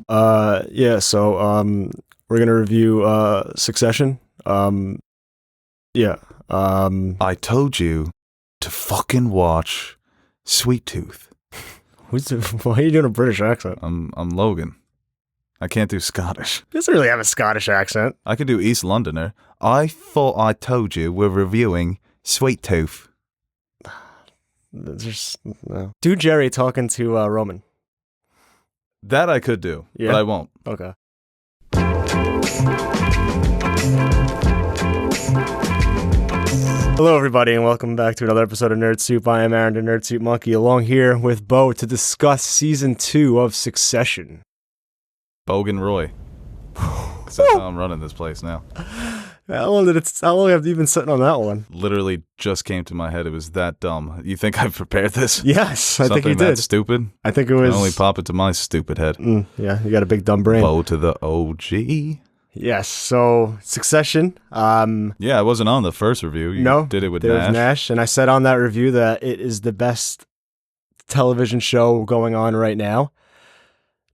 We're gonna review Succession. I told you to fucking watch Sweet Tooth. Why are you doing a British accent? I'm Logan. I can't do Scottish. He doesn't really have a Scottish accent. I could do East Londoner. I thought I told you we're reviewing Sweet Tooth. No. Do Jerry talking to Roman. That I could do, but I won't. Okay. Hello, everybody, and welcome back to another episode of Nerd Soup. I am Aaron, the Nerd Soup Monkey, along here with Beau to discuss Season 2 of Succession. Bogan Roy. Because that's how I'm running this place now. How long have you been sitting on that one? Literally just came to my head. It was that dumb. You think I've prepared this? Yes, I think you did. Something that stupid? I think it was... only pop it to my stupid head. Yeah, you got a big dumb brain. Beau to the OG. Yes, so Succession. Yeah, I wasn't on the first review. You did it with Nash. And I said on that review that it is the best television show going on right now.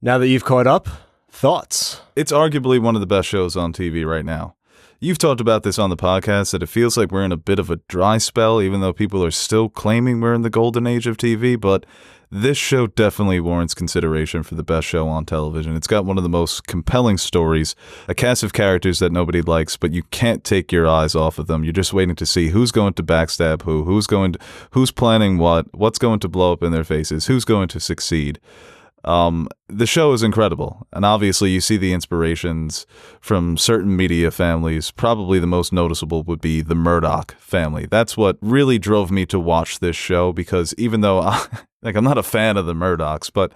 Now that you've caught up, thoughts? It's arguably one of the best shows on TV right now. You've talked about this on the podcast, that it feels like we're in a bit of a dry spell, even though people are still claiming we're in the golden age of TV, but this show definitely warrants consideration for the best show on television. It's got one of the most compelling stories, a cast of characters that nobody likes, but you can't take your eyes off of them. You're just waiting to see who's going to backstab who's planning what's going to blow up in their faces, who's going to succeed. The show is incredible, and obviously you see the inspirations from certain media families. Probably the most noticeable would be the Murdoch family. That's what really drove me to watch this show, because even though I'm not a fan of the Murdochs, but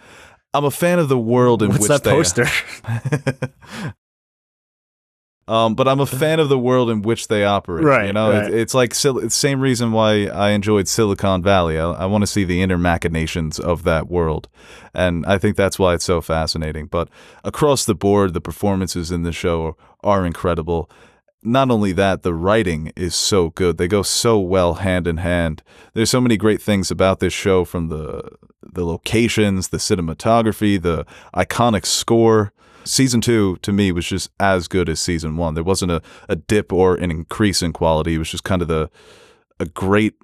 I'm a fan of the world in What's which that poster? But I'm a fan of the world in which they operate. Right, you know, right. It's like it's the same reason why I enjoyed Silicon Valley. I want to see the inner machinations of that world, and I think that's why it's so fascinating. But across the board, the performances in the show are incredible. Not only that, the writing is so good. They go so well hand in hand. There's so many great things about this show, from the locations, the cinematography, the iconic score. Season 2, to me, was just as good as Season 1. There wasn't a dip or an increase in quality. It was just kind of a great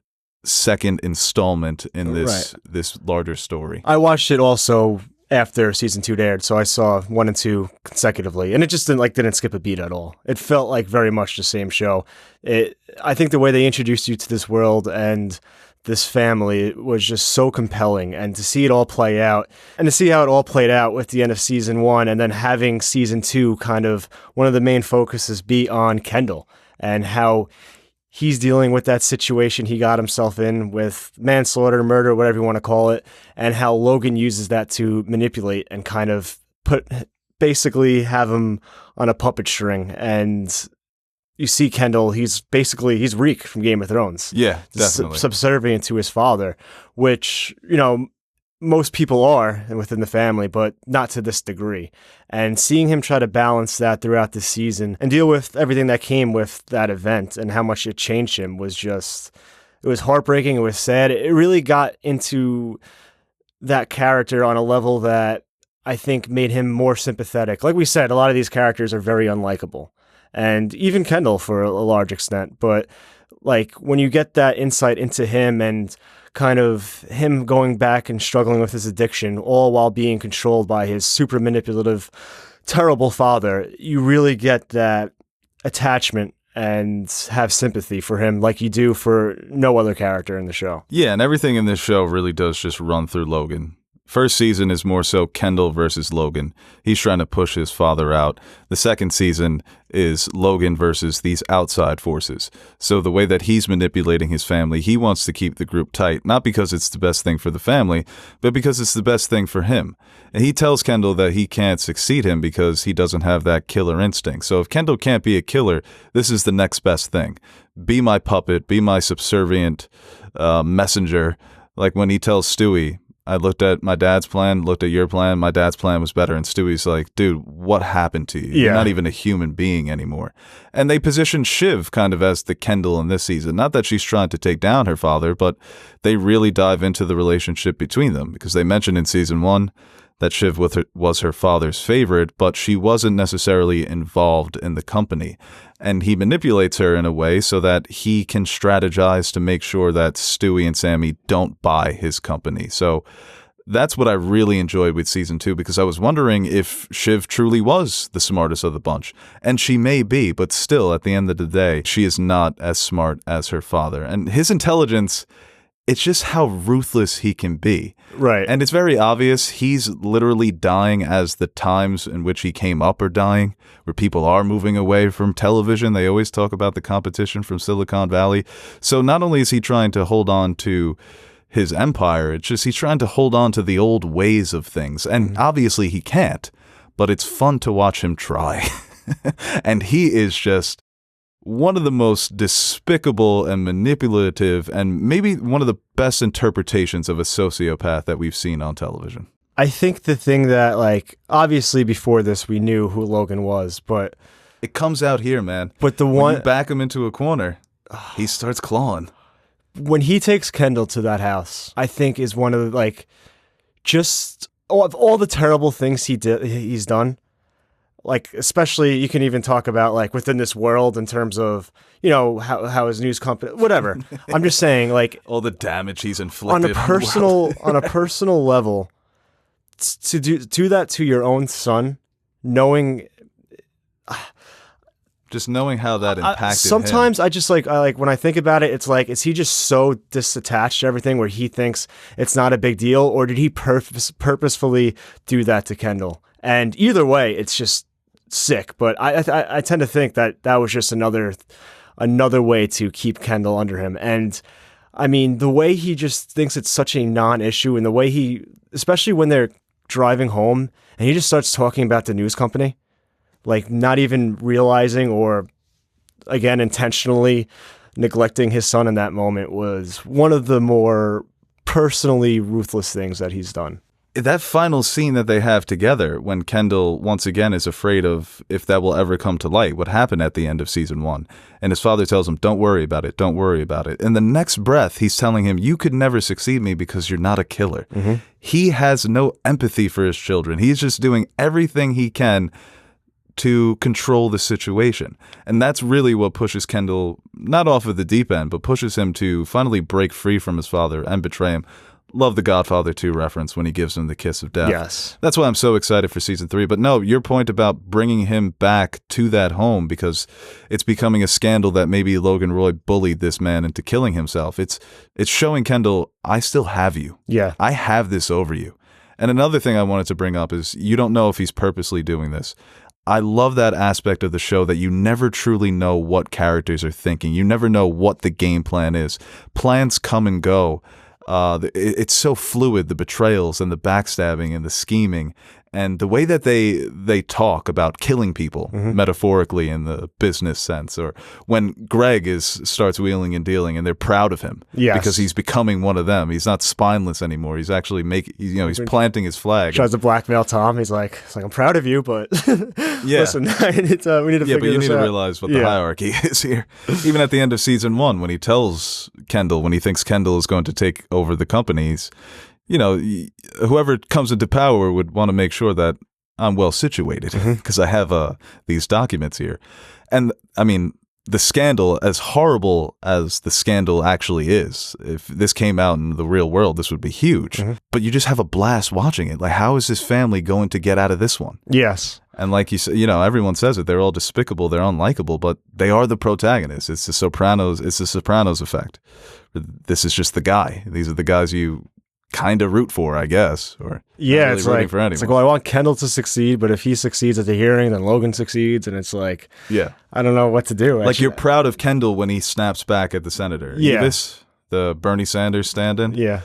second installment in this larger story. I watched it also after Season 2 aired, so I saw 1 and 2 consecutively, and it just didn't skip a beat at all. It felt like very much the same show. I think the way they introduced you to this world and this family was just so compelling, and to see it all play out, and to see how it all played out with the end of Season 1, and then having Season 2 kind of one of the main focuses be on Kendall and how he's dealing with that situation he got himself in with manslaughter, murder, whatever you want to call it, and how Logan uses that to manipulate and kind of basically have him on a puppet string. And you see Kendall, he's Reek from Game of Thrones. Yeah, definitely. Subservient to his father, which, most people are within the family, but not to this degree. And seeing him try to balance that throughout the season and deal with everything that came with that event and how much it changed him was just, it was heartbreaking. It was sad. It really got into that character on a level that I think made him more sympathetic. Like we said, a lot of these characters are very unlikable. And even Kendall for a large extent. But like when you get that insight into him and kind of him going back and struggling with his addiction, all while being controlled by his super manipulative, terrible father, you really get that attachment and have sympathy for him like you do for no other character in the show. Yeah, and everything in this show really does just run through Logan. First season is more so Kendall versus Logan. He's trying to push his father out. The second season is Logan versus these outside forces. So the way that he's manipulating his family, he wants to keep the group tight, not because it's the best thing for the family, but because it's the best thing for him. And he tells Kendall that he can't succeed him because he doesn't have that killer instinct. So if Kendall can't be a killer, this is the next best thing. Be my puppet, be my subservient messenger. Like when he tells Stewie, I looked at my dad's plan, looked at your plan. My dad's plan was better. And Stewie's like, dude, what happened to you? Yeah. You're not even a human being anymore. And they position Shiv kind of as the Kendall in this season. Not that she's trying to take down her father, but they really dive into the relationship between them, because they mentioned in season 1 that Shiv was her father's favorite, but she wasn't necessarily involved in the company. And he manipulates her in a way so that he can strategize to make sure that Stewie and Sammy don't buy his company. So that's what I really enjoyed with season 2, because I was wondering if Shiv truly was the smartest of the bunch. And she may be, but still, at the end of the day, she is not as smart as her father. And his intelligence, it's just how ruthless he can be. Right. And it's very obvious he's literally dying as the times in which he came up are dying, where people are moving away from television. They always talk about the competition from Silicon Valley. So not only is he trying to hold on to his empire, it's just he's trying to hold on to the old ways of things. And obviously he can't, but it's fun to watch him try. And he is just one of the most despicable and manipulative and maybe one of the best interpretations of a sociopath that we've seen on television. I think the thing that, like, obviously before this we knew who Logan was, but it comes out here, man. But the when one you back him into a corner, he starts clawing. When he takes Kendall to that house, I think is one of the, like, just of all the terrible things he's done. Like, especially, you can even talk about, like, within this world in terms of, you know, how his news company, whatever. I'm just saying, like, all the damage he's inflicted on a personal level, to do that to your own son, knowing, just knowing how that impacted sometimes him. I just like when I think about it, it's like, is he just so disattached to everything where he thinks it's not a big deal, or did he purposefully do that to Kendall? And either way, it's just sick. But I tend to think that was just another way to keep Kendall under him. And I mean, the way he just thinks it's such a non-issue, and the way he, especially when they're driving home and he just starts talking about the news company, like not even realizing or, again, intentionally neglecting his son in that moment, was one of the more personally ruthless things that he's done. That final scene that they have together, when Kendall once again is afraid of if that will ever come to light, what happened at the end of season 1. And his father tells him, don't worry about it. Don't worry about it. In the next breath, he's telling him, you could never succeed me because you're not a killer. Mm-hmm. He has no empathy for his children. He's just doing everything he can to control the situation. And that's really what pushes Kendall, not off of the deep end, but pushes him to finally break free from his father and betray him. Love the Godfather 2 reference when he gives him the kiss of death. Yes. That's why I'm so excited for season 3. But no, your point about bringing him back to that home, because it's becoming a scandal that maybe Logan Roy bullied this man into killing himself. It's showing Kendall, I still have you. Yeah. I have this over you. And another thing I wanted to bring up is, you don't know if he's purposely doing this. I love that aspect of the show, that you never truly know what characters are thinking. You never know what the game plan is. Plans come and go. It's so fluid, the betrayals and the backstabbing and the scheming, and the way that they talk about killing people, mm-hmm. metaphorically in the business sense, or when Greg starts wheeling and dealing and they're proud of him, yes. because he's becoming one of them. He's not spineless anymore. He's actually he's planting his flag. Tries to blackmail Tom. He's like, I'm proud of you, but yeah. Listen, we need to figure this out. But you need to realize what the hierarchy is here. Even at the end of season 1, when he tells Kendall, when he thinks Kendall is going to take over the companies, whoever comes into power would want to make sure that I'm well situated, because I have these documents here. And I mean, the scandal, as horrible as the scandal actually is, if this came out in the real world, this would be huge. Mm-hmm. But you just have a blast watching it. Like, how is this family going to get out of this one? Yes. And like you said, everyone says it. They're all despicable. They're unlikable, but they are the protagonists. It's the Sopranos. It's the Sopranos effect. This is just the guy. These are the guys you kind of root for, I guess. Or yeah, really it's like, well, I want Kendall to succeed, but if he succeeds at the hearing, then Logan succeeds, and it's like, yeah, I don't know what to do. Like, you're proud of Kendall when he snaps back at the senator. Yeah, the Bernie Sanders stand-in. Yeah.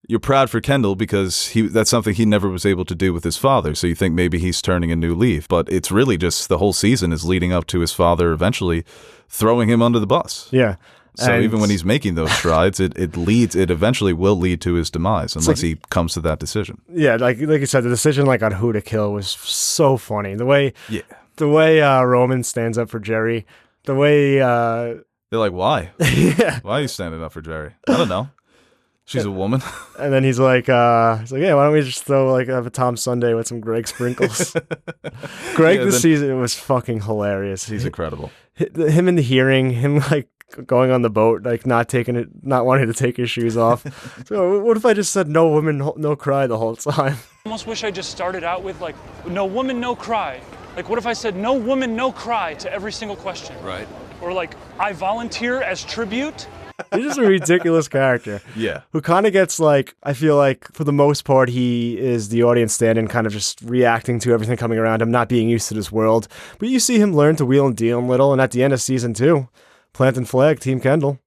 You're proud for Kendall because that's something he never was able to do with his father. So you think maybe he's turning a new leaf. But it's really just the whole season is leading up to his father eventually throwing him under the bus. Yeah. So even when he's making those strides, it eventually will lead to his demise unless he comes to that decision. Yeah, like you said, the decision on who to kill was so funny. The way Roman stands up for Jerry, the way they're like, why? Yeah. Why are you standing up for Jerry? I don't know. She's a woman. And then he's like, yeah, why don't we just throw like have a Tom Sunday with some Greg sprinkles? Greg this season was fucking hilarious. He's incredible. Him in the hearing, him like going on the boat, like not wanting to take his shoes off. So what if I just said no woman, no cry the whole time? I almost wish I just started out with like, no woman, no cry. Like what if I said no woman, no cry to every single question? Right. Or like, I volunteer as tribute. He's just a ridiculous character. Yeah. Who kind of gets like, I feel like for the most part, he is the audience stand-in, kind of just reacting to everything coming around him, not being used to this world. But you see him learn to wheel and deal a little, and at the end of season 2, planting flag, Team Kendall.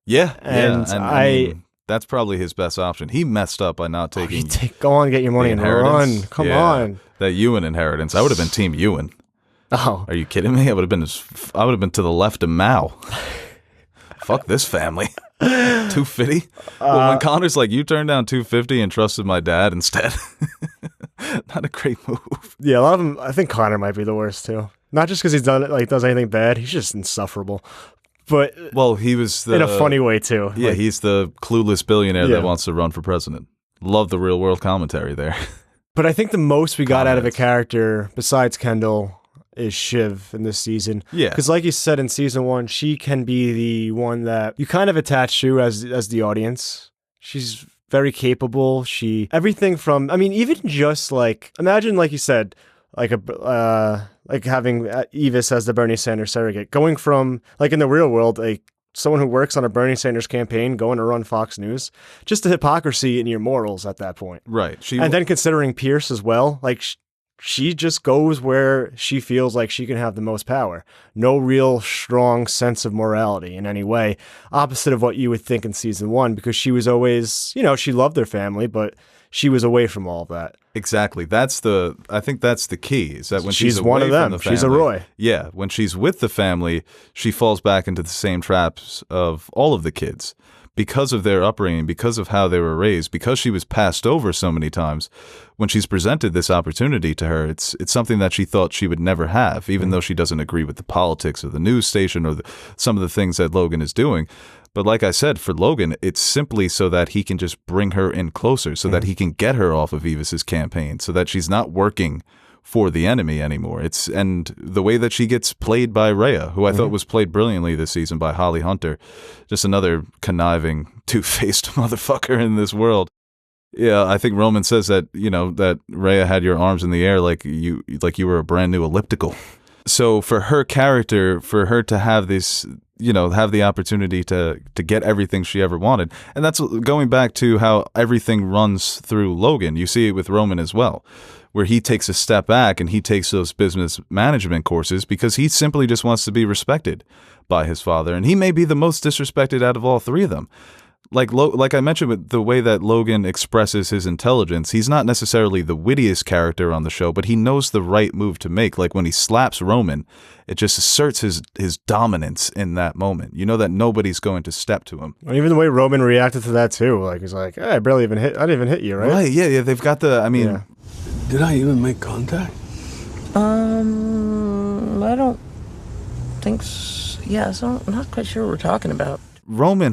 Yeah. And I mean, that's probably his best option. He messed up by not taking. Go on, get your money and run. Come on. That Ewan inheritance. I would have been Team Ewan. Oh. Are you kidding me? I would have been to the left of Mao. Fuck this family. 250? Well, when Connor's like, you turned down 250 and trusted my dad instead. Not a great move. Yeah, a lot of them, I think Connor might be the worst too. Not just because he's done it, like does anything bad. He's just insufferable. But well, he was in a funny way too. Yeah, like, he's the clueless billionaire that wants to run for president. Love the real world commentary there. But I think the most we got out of a character besides Kendall is Shiv in this season. Yeah. Because like you said in season 1, she can be the one that you kind of attach to as the audience. She's very capable. Everything from, I mean, even just like, imagine like you said, like like having Evis as the Bernie Sanders surrogate, going from like in the real world, like someone who works on a Bernie Sanders campaign going to run Fox News, just the hypocrisy in your morals at that point. Right. And then considering Pierce as well, like she just goes where she feels like she can have the most power. No real strong sense of morality in any way. Opposite of what you would think in season 1, because she was always, she loved her family, but she was away from all of that. Exactly. I think that's the key, is that when she's away one of them. From the family, she's a Roy. Yeah. When she's with the family, she falls back into the same traps of all of the kids. Because of their upbringing, because of how they were raised, because she was passed over so many times, when she's presented this opportunity to her, it's something that she thought she would never have, even though she doesn't agree with the politics of the news station or some of the things that Logan is doing. But like I said, for Logan, it's simply so that he can just bring her in closer, so that he can get her off of Evis's campaign, so that she's not working for the enemy anymore. And the way that she gets played by Rhea, who I thought was played brilliantly this season by Holly Hunter, just another conniving, two-faced motherfucker in this world. Yeah, I think Roman says that, that Rhea had your arms in the air like you were a brand new elliptical. So for her character, for her to have this, have the opportunity to get everything she ever wanted. And that's going back to how everything runs through Logan. You see it with Roman as well, where he takes a step back and he takes those business management courses because he simply just wants to be respected by his father. And he may be the most disrespected out of all three of them. Like I mentioned with the way that Logan expresses his intelligence, he's not necessarily the wittiest character on the show, but he knows the right move to make. Like when he slaps Roman, it just asserts his dominance in that moment. You know that nobody's going to step to him. Even the way Roman reacted to that too, like he's like, hey, I didn't even hit you, right? Right, yeah, they've got the, Did I even make contact? I don't think so. Yeah, so I'm not quite sure what we're talking about. Roman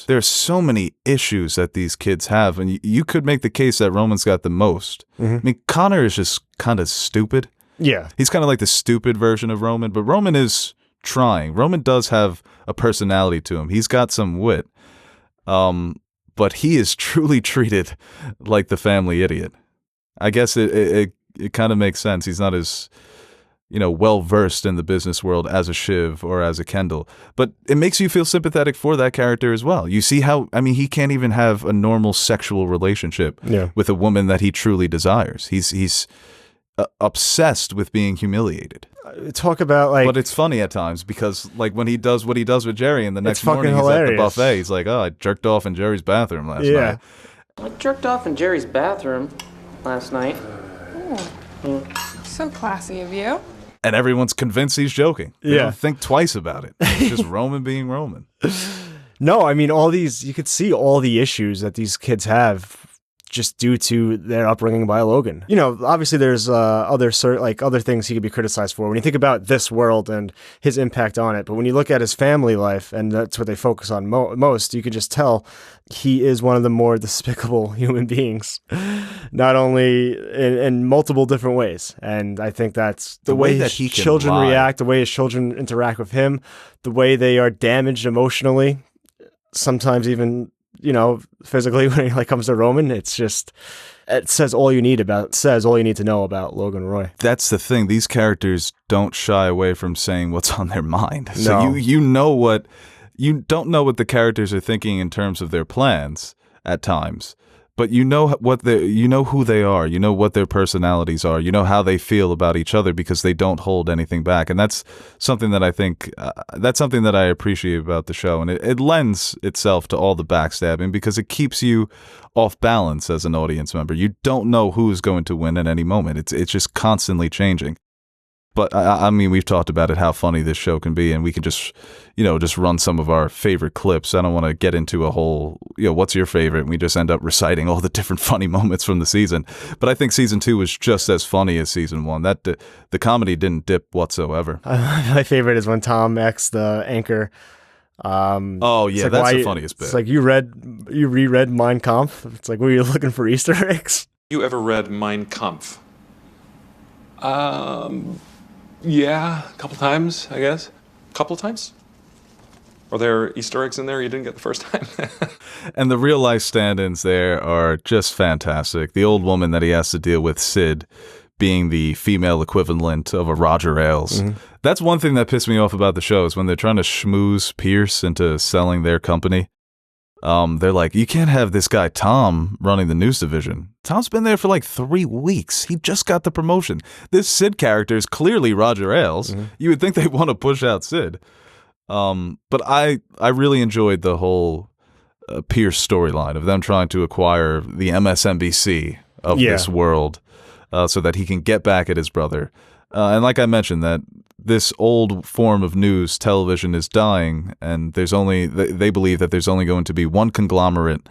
there's so many issues that these kids have, and you could make the case that Roman's got the most. I mean, Connor is just kind of stupid. Yeah. He's kind of like the stupid version of Roman, but Roman is trying. Roman does have a personality to him. He's got some wit. But he is truly treated like the family idiot. I guess it kind of makes sense. He's not as well versed in the business world as a Shiv or as a Kendall, but it makes you feel sympathetic for that character as well. You see how he can't even have a normal sexual relationship with a woman that he truly desires. He's obsessed with being humiliated. Talk about but it's funny at times because when he does what he does with Jerry, and the next morning he's hilarious. at the buffet, he's like, "Oh, I jerked off in Jerry's bathroom last night." I jerked off in Jerry's bathroom last night. So classy of you. And everyone's convinced he's joking. They don't think twice about it. It's just Roman being Roman. No, all these, you could see all the issues that these kids have just due to their upbringing by Logan. You know, obviously there's other things he could be criticized for when you think about this world and his impact on it. But when you look at his family life, and that's what they focus on most, you can just tell he is one of the more despicable human beings, not only in multiple different ways. And I think that's the way that his children react, the way his children interact with him, the way they are damaged emotionally, sometimes even, you know, physically when it comes to Roman. It says all you need to know about Logan Roy. That's the thing. These characters don't shy away from saying what's on their mind. No. So you don't know what the characters are thinking in terms of their plans at times, but you know who they are, you know what their personalities are, you know how they feel about each other because they don't hold anything back. And that's something that I think, that's something that I appreciate about the show. And it lends itself to all the backstabbing because it keeps you off balance as an audience member. You don't know who's going to win at any moment. It's just constantly changing. But I mean, we've talked about it, how funny this show can be, and we can just run some of our favorite clips. I don't want to get into a whole, what's your favorite? And we just end up reciting all the different funny moments from the season. But I think season 2 was just as funny as season 1. That the comedy didn't dip whatsoever. My favorite is when Tom X, the anchor. Oh yeah, that's the funniest bit. It's like you reread Mein Kampf. It's like, were you looking for Easter eggs? You ever read Mein Kampf? Yeah, a couple times, I guess. Couple times? Are there Easter eggs in there you didn't get the first time? And the real life stand-ins there are just fantastic. The old woman that he has to deal with, Sid, being the female equivalent of a Roger Ailes. Mm-hmm. That's one thing that pissed me off about the show is when they're trying to schmooze Pierce into selling their company. They're like, you can't have this guy Tom running the news division. Tom's been there for like 3 weeks. He just got the promotion. This Sid character is clearly Roger Ailes. Mm-hmm. You would think they want to push out Sid. But I really enjoyed the whole Pierce storyline of them trying to acquire the MSNBC of this world so that he can get back at his brother. And like I mentioned, that this old form of news, television, is dying, and they believe that there's only going to be one conglomerate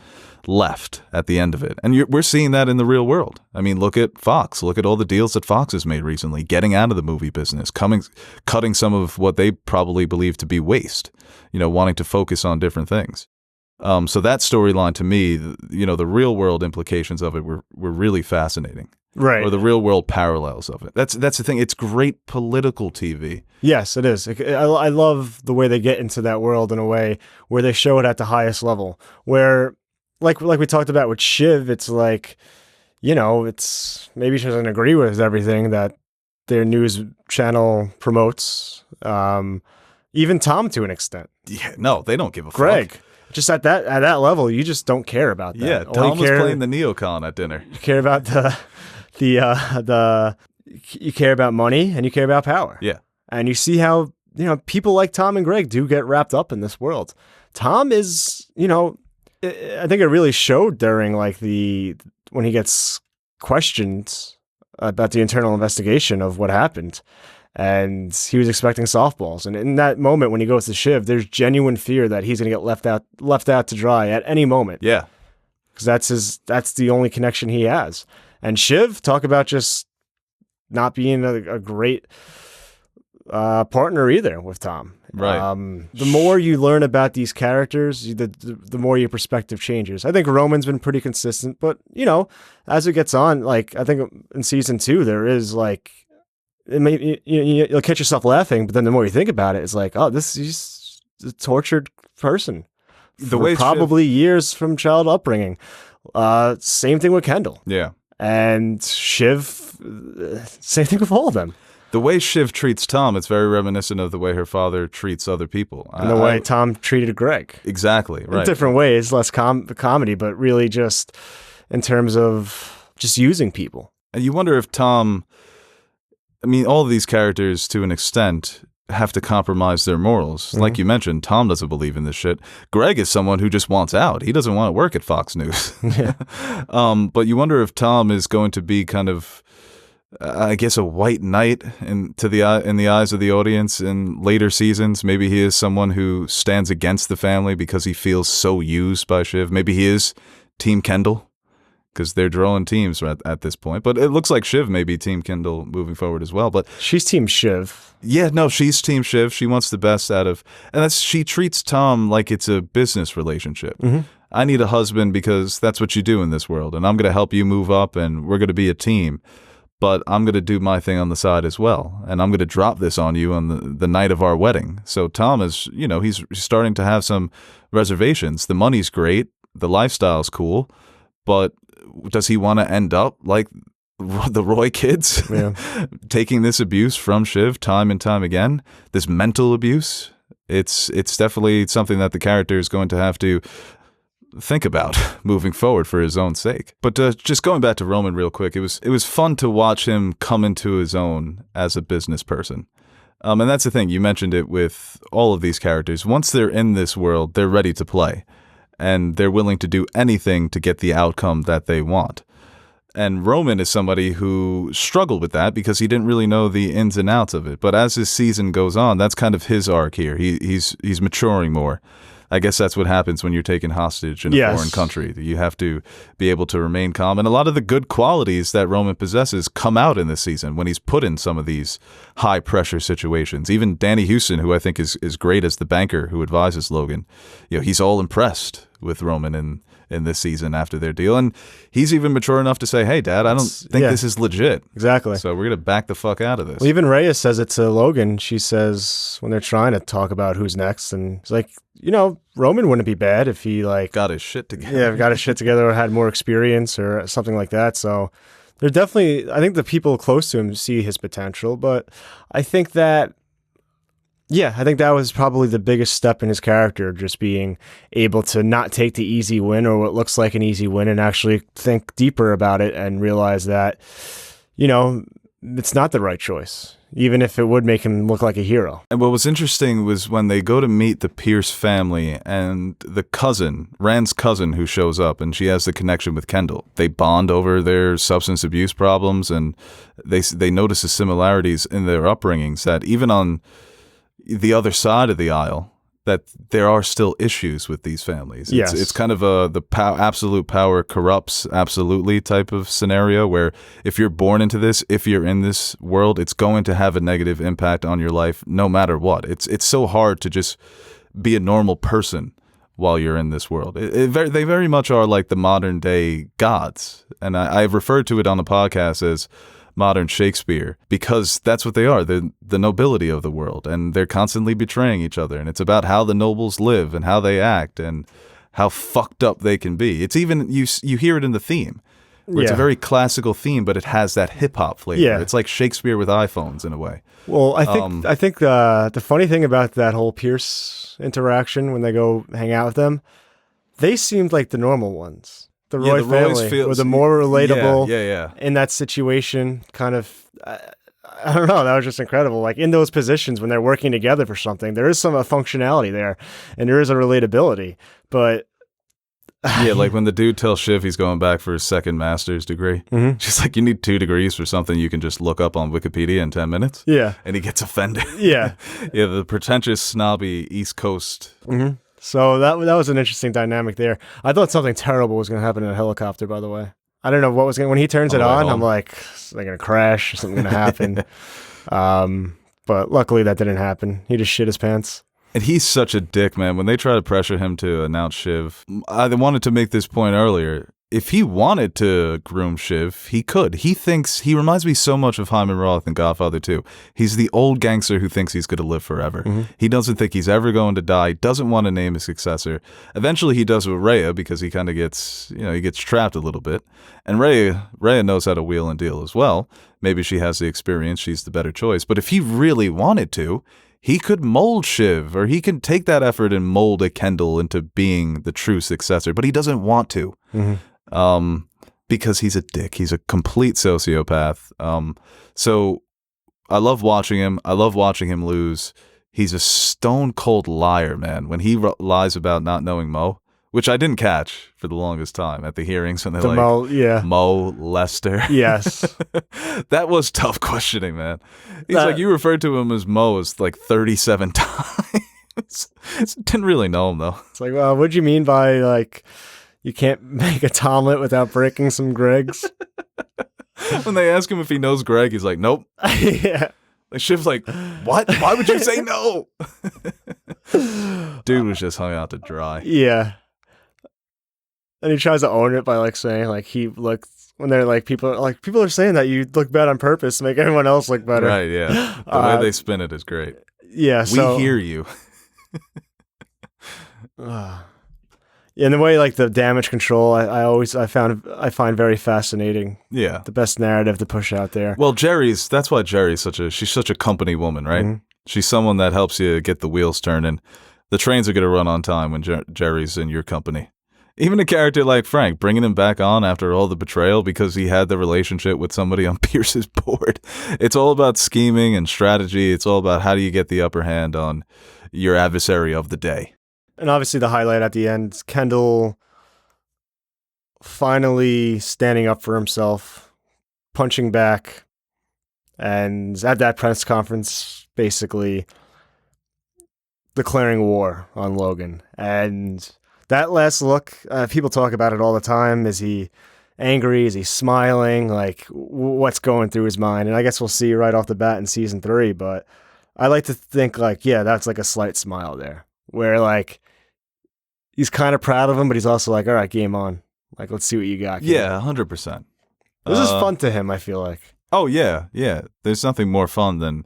left at the end of it. And we're seeing that in the real world. I mean, look at Fox. Look at all the deals that Fox has made recently, getting out of the movie business, cutting some of what they probably believe to be waste, wanting to focus on different things. So that storyline, to me, the real world implications of it were really fascinating. Right. Or the real world parallels of it. That's the thing. It's great political TV. Yes, it is. I love the way they get into that world in a way where they show it at the highest level. Where, like we talked about with Shiv, it's like, it's maybe she doesn't agree with everything that their news channel promotes. Even Tom, to an extent. Yeah, no, they don't give a Greg. fuck. Just at that level, you just don't care about that. Yeah, Tom was playing the neocon at dinner. You care about you care about money and you care about power. Yeah. And you see how, people like Tom and Greg do get wrapped up in this world. Tom is, I think it really showed during when he gets questioned about the internal investigation of what happened. And he was expecting softballs. And in that moment when he goes to Shiv, there's genuine fear that he's going to get left out to dry at any moment. Yeah. Because that's the only connection he has. And Shiv, talk about just not being a great partner either with Tom. Right. The more you learn about these characters, the more your perspective changes. I think Roman's been pretty consistent, but as it gets on, I think in season 2 there is you'll catch yourself laughing, but then the more you think about it, it's like, oh, he's a tortured person. The way probably years from child upbringing. Same thing with Kendall. Yeah. And Shiv, same thing with all of them. The way Shiv treats Tom, it's very reminiscent of the way her father treats other people. And the way Tom treated Greg. Exactly, right. In different ways, less comedy, but really just in terms of just using people. And you wonder if Tom, all of these characters, to an extent, have to compromise their morals. Mm-hmm. Like you mentioned, Tom doesn't believe in this shit. Greg is someone who just wants out. He doesn't want to work at Fox News. Yeah. But you wonder if Tom is going to be kind of, I guess, a white knight in the eyes of the audience in later seasons. Maybe he is someone who stands against the family because he feels so used by Shiv. Maybe he is Team Kendall. because they're drawing teams at this point. But it looks like Shiv may be Team Kendall moving forward as well. But she's Team Shiv. Yeah, no, she's Team Shiv. She wants the best out of, and she treats Tom like it's a business relationship. I need a husband because that's what you do in this world, and I'm going to help you move up, and we're going to be a team. But I'm going to do my thing on the side as well, and I'm going to drop this on you on the night of our wedding. So Tom is, he's starting to have some reservations. The money's great, the lifestyle's cool, but does he want to end up like the Roy kids, taking this abuse from Shiv time and time again? This mental abuse. It's definitely something that the character is going to have to think about moving forward for his own sake. But just going back to Roman real quick, it was fun to watch him come into his own as a business person. And that's the thing, you mentioned it with all of these characters. Once they're in this world, they're ready to play, and they're willing to do anything to get the outcome that they want. And Roman is somebody who struggled with that because he didn't really know the ins and outs of it. But as his season goes on, that's kind of his arc here. He's maturing more. I guess that's what happens when you're taken hostage in a foreign country. You have to be able to remain calm. And a lot of the good qualities that Roman possesses come out in this season when he's put in some of these high-pressure situations. Even Danny Houston, who I think is great as the banker who advises Logan, he's all impressed with Roman in this season after their deal. And he's even mature enough to say, hey, Dad, I don't think this is legit. Exactly. So we're going to back the fuck out of this. Well, even Rhea says it to Logan. She says when they're trying to talk about who's next, and it's like, Roman wouldn't be bad if he got his shit together. Yeah, got his shit together or had more experience or something like that. So they're definitely, I think the people close to him see his potential, but I think that was probably the biggest step in his character, just being able to not take the easy win or what looks like an easy win and actually think deeper about it and realize that, it's not the right choice, even if it would make him look like a hero. And what was interesting was when they go to meet the Pierce family and the cousin, Rand's cousin, who shows up, and she has the connection with Kendall. They bond over their substance abuse problems, and they notice the similarities in their upbringings that even on the other side of the aisle, that there are still issues with these families. It's kind of absolute power corrupts absolutely type of scenario where if you're born into this, if you're in this world, it's going to have a negative impact on your life no matter what. It's so hard to just be a normal person while you're in this world. They very much are like the modern day gods. And I've referred to it on the podcast as modern Shakespeare, because that's what they are. They're the nobility of the world, and they're constantly betraying each other. And it's about how the nobles live and how they act and how fucked up they can be. It's even, you hear it in the theme, where it's a very classical theme, but it has that hip hop flavor. Yeah. It's like Shakespeare with iPhones in a way. Well, I think the funny thing about that whole Pierce interaction when they go hang out with them, they seemed like the normal ones. The Roy family were the more relatable in that situation. Kind of, I don't know. That was just incredible. Like in those positions when they're working together for something, there is some functionality there, and there is a relatability. But like when the dude tells Shiv he's going back for his second master's degree, she's like, "You need 2 degrees for something you can just look up on Wikipedia in 10 minutes." Yeah, and he gets offended. Yeah, the pretentious, snobby East Coast. So that was an interesting dynamic there. I thought something terrible was going to happen in a helicopter, by the way. I don't know what was going to, when he turns it on, I'm like, is they going to crash? Is something going to happen? But luckily that didn't happen. He just shit his pants. And he's such a dick, man. When they try to pressure him to announce Shiv, I wanted to make this point earlier. If he wanted to groom Shiv, he could. He reminds me so much of Hyman Roth in Godfather 2. He's the old gangster who thinks he's going to live forever. He doesn't think he's ever going to die, doesn't want to name a successor. Eventually he does with Rhea because he kind of gets, he gets trapped a little bit. And Rhea knows how to wheel and deal as well. Maybe she has the experience, she's the better choice. But if he really wanted to, he could mold Shiv, or he can take that effort and mold a Kendall into being the true successor, but he doesn't want to. Because he's a dick. He's a complete sociopath. So I love watching him. I love watching him lose. He's a stone cold liar, man. When he lies about not knowing Mo, which I didn't catch for the longest time at the hearings when they're like, Mo Lester. Yes. That was tough questioning, man. He's like, you referred to him as Mo as like 37 times. Didn't really know him, though. It's like, well, what'd you mean by like, You can't make a Tomlet without breaking some Gregs. When they ask him if he knows Greg, he's like, nope. Yeah. Like Shiv's like, what? Why would you say no? Dude was just hung out to dry. Yeah. And he tries to own it by like saying like he looks when they're like people are saying that you look bad on purpose to make everyone else look better. Right, yeah. The way they spin it is great. Yeah, so we hear you. Yeah, and the way like the damage control, I find very fascinating. Yeah. The best narrative to push out there. Well, that's why Jerry's she's such a company woman, right? Mhm. She's someone that helps you get the wheels turning. The trains are going to run on time when Jerry's in your company. Even a character like Frank, bringing him back on after all the betrayal because he had the relationship with somebody on Pierce's board. It's all about scheming and strategy. It's all about how do you get the upper hand on your adversary of the day. And obviously the highlight at the end, Kendall finally standing up for himself, punching back, and at that press conference, basically declaring war on Logan. And that last look, people talk about it all the time. Is he angry? Is he smiling? Like, what's going through his mind? And I guess we'll see right off the bat in season 3, but I like to think like, yeah, that's like a slight smile there, where like, he's kind of proud of him, but he's also like, all right, game on. Like, let's see what you got. Yeah, 100%. This is fun to him, I feel like. Oh, yeah, yeah. There's nothing more fun than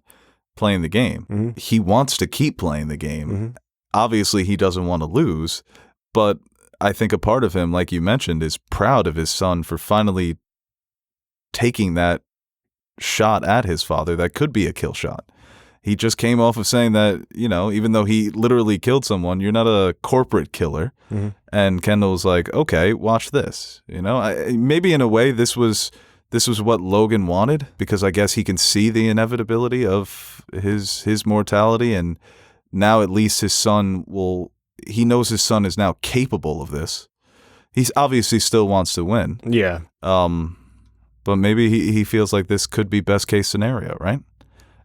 playing the game. Mm-hmm. He wants to keep playing the game. Mm-hmm. Obviously, he doesn't want to lose, but I think a part of him, like you mentioned, is proud of his son for finally taking that shot at his father that could be a kill shot. He just came off of saying that, even though he literally killed someone, you're not a corporate killer. Mm-hmm. And Kendall's like, okay, watch this. Maybe in a way this was what Logan wanted, because I guess he can see the inevitability of his mortality, and now at least his son he knows his son is now capable of this. He's obviously still wants to win. Yeah. But maybe he feels like this could be best case scenario, right?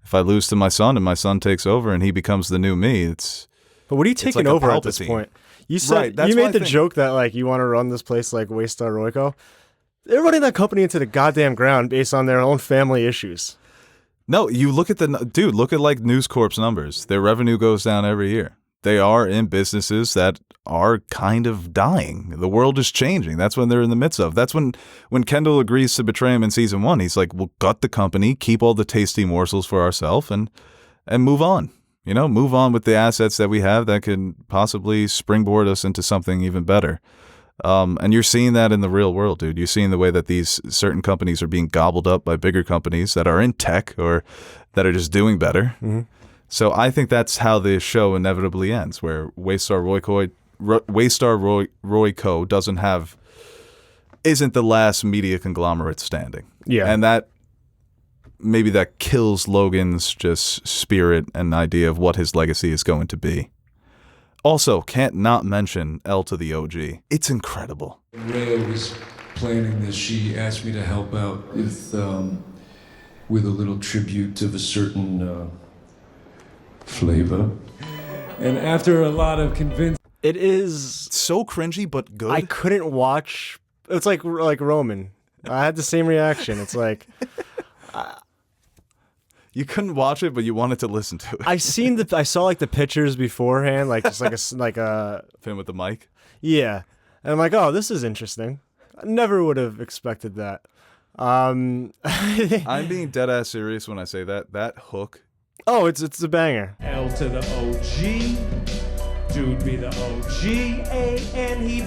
If I lose to my son and my son takes over and he becomes the new me, it's. But what are you taking like over at this point? You said you made the joke that like you want to run this place like Waystar Royco. They're running that company into the goddamn ground based on their own family issues. No, you look at look at like News Corp's numbers. Their revenue goes down every year. They are in businesses that are kind of dying. The world is changing. That's when they're in the midst of. That's when Kendall agrees to betray him in season 1. He's like, we'll gut the company, keep all the tasty morsels for ourselves, and move on. Move on with the assets that we have that can possibly springboard us into something even better. And you're seeing that in the real world, dude. You're seeing the way that these certain companies are being gobbled up by bigger companies that are in tech or that are just doing better. Mm-hmm. So I think that's how the show inevitably ends, where Waystar Royco isn't the last media conglomerate standing. Yeah. And that maybe that kills Logan's just spirit and idea of what his legacy is going to be. Also, can't not mention L to the OG. It's incredible. When Rhea was planning this, she asked me to help out with a little tribute of a certain flavor. And after a lot of convincing... It is so cringy, but good. I couldn't watch. It's like Roman. I had the same reaction. It's like... You couldn't watch it, but you wanted to listen to it. I saw like the pictures beforehand, like just like a him with the mic. Yeah, and I'm like, oh, this is interesting. I never would have expected that. I'm being dead ass serious when I say that. That hook. Oh, it's a banger. L to the OG, dude be the OG, and he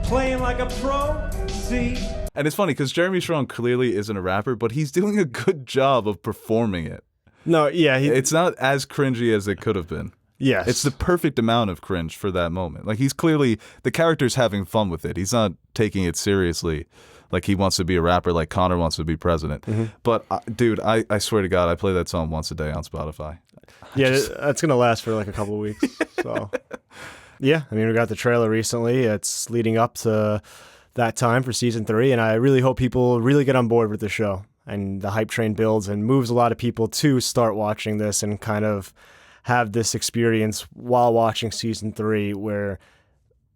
playing like a pro. See. And it's funny because Jeremy Strong clearly isn't a rapper, but he's doing a good job of performing it. No, yeah. It's not as cringy as it could have been. Yes. It's the perfect amount of cringe for that moment. Like, he's clearly, the character's having fun with it. He's not taking it seriously like he wants to be a rapper, like Connor wants to be president. Mm-hmm. But, dude, I swear to God, I play that song once a day on Spotify. That's going to last for like a couple of weeks. So, yeah, I mean, we got the trailer recently. It's leading up to that time for season 3, and I really hope people really get on board with the show, and the hype train builds and moves a lot of people to start watching this and kind of have this experience while watching season 3 where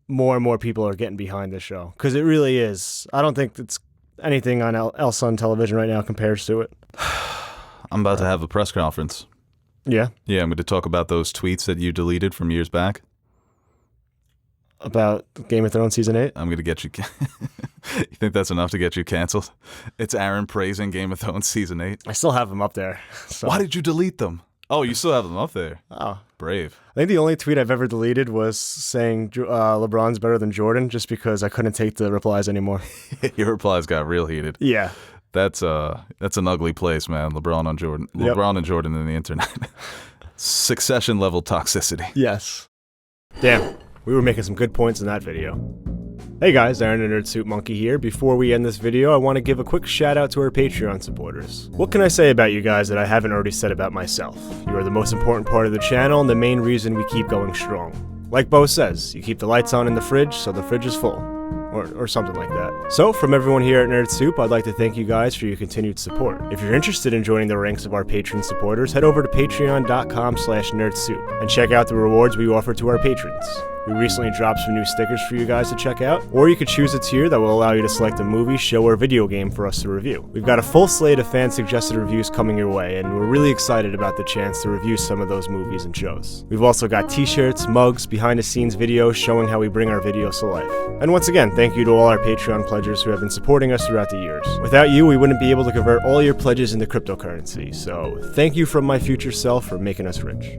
more and more people are getting behind this show, because it really is. I don't think it's anything on else on television right now compares to it. I'm about to have a press conference. Yeah? Yeah, I'm going to talk about those tweets that you deleted from years back. About Game of Thrones Season 8? I'm going to get you... You think that's enough to get you canceled? It's Aaron praising Game of Thrones Season 8. I still have them up there. So. Why did you delete them? Oh, you still have them up there. Oh. Brave. I think the only tweet I've ever deleted was saying LeBron's better than Jordan, just because I couldn't take the replies anymore. Your replies got real heated. Yeah. That's an ugly place, man. LeBron on Jordan. Yep. LeBron and Jordan in the internet. Succession level toxicity. Yes. Damn, we were making some good points in that video. Hey guys, Aaron and Nerd Suit Monkey here. Before we end this video, I want to give a quick shout out to our Patreon supporters. What can I say about you guys that I haven't already said about myself? You are the most important part of the channel and the main reason we keep going strong. Like Beau says, you keep the lights on in the fridge so the fridge is full. Or something like that. So, from everyone here at Nerd Soup, I'd like to thank you guys for your continued support. If you're interested in joining the ranks of our Patreon supporters, head over to patreon.com/nerdsoup and check out the rewards we offer to our patrons. We recently dropped some new stickers for you guys to check out, or you could choose a tier that will allow you to select a movie, show, or video game for us to review. We've got a full slate of fan-suggested reviews coming your way, and we're really excited about the chance to review some of those movies and shows. We've also got t-shirts, mugs, behind-the-scenes videos showing how we bring our videos to life. And once again, thank you to all our Patreon pledgers who have been supporting us throughout the years. Without you, we wouldn't be able to convert all your pledges into cryptocurrency, so thank you from my future self for making us rich.